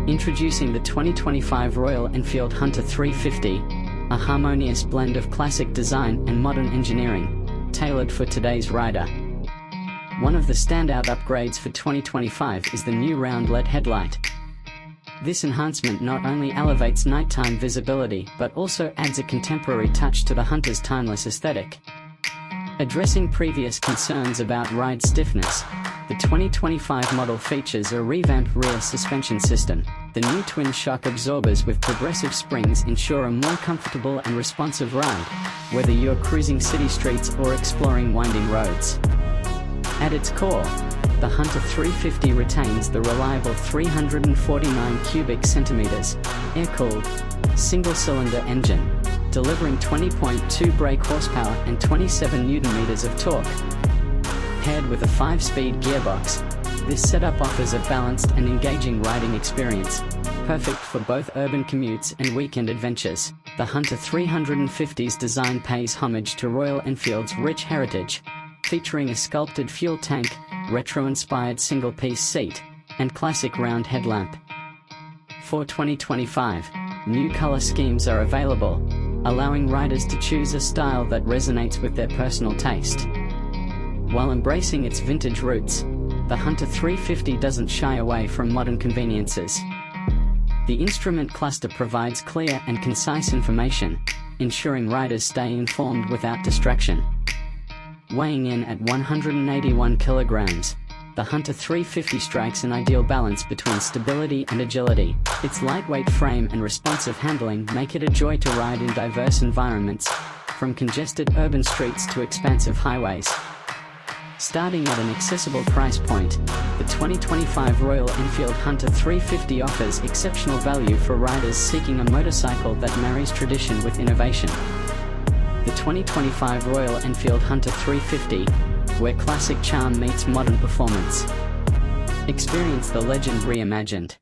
Introducing the 2025 Royal Enfield Hunter 350, a harmonious blend of classic design and modern engineering, tailored for today's rider. One of the standout upgrades for 2025 is the new round LED headlight. This enhancement not only elevates nighttime visibility but also adds a contemporary touch to the Hunter's timeless aesthetic. Addressing previous concerns about ride stiffness, the 2025 model features a revamped rear suspension system. The new twin shock absorbers with progressive springs ensure a more comfortable and responsive ride, whether you're cruising city streets or exploring winding roads. At its core, the Hunter 350 retains the reliable 349 cubic centimeters, air-cooled, single-cylinder engine, delivering 20.2 brake horsepower and 27 Nm of torque. Paired with a 5-speed gearbox, this setup offers a balanced and engaging riding experience, perfect for both urban commutes and weekend adventures. The Hunter 350's design pays homage to Royal Enfield's rich heritage, featuring a sculpted fuel tank, retro-inspired single-piece seat, and classic round headlamp. For 2025, new color schemes are available, allowing riders to choose a style that resonates with their personal taste. While embracing its vintage roots, the Hunter 350 doesn't shy away from modern conveniences. The instrument cluster provides clear and concise information, ensuring riders stay informed without distraction. Weighing in at 181 kilograms, the Hunter 350 strikes an ideal balance between stability and agility. Its lightweight frame and responsive handling make it a joy to ride in diverse environments, from congested urban streets to expansive highways. Starting at an accessible price point, the 2025 Royal Enfield Hunter 350 offers exceptional value for riders seeking a motorcycle that marries tradition with innovation. The 2025 Royal Enfield Hunter 350, where classic charm meets modern performance. Experience the legend reimagined.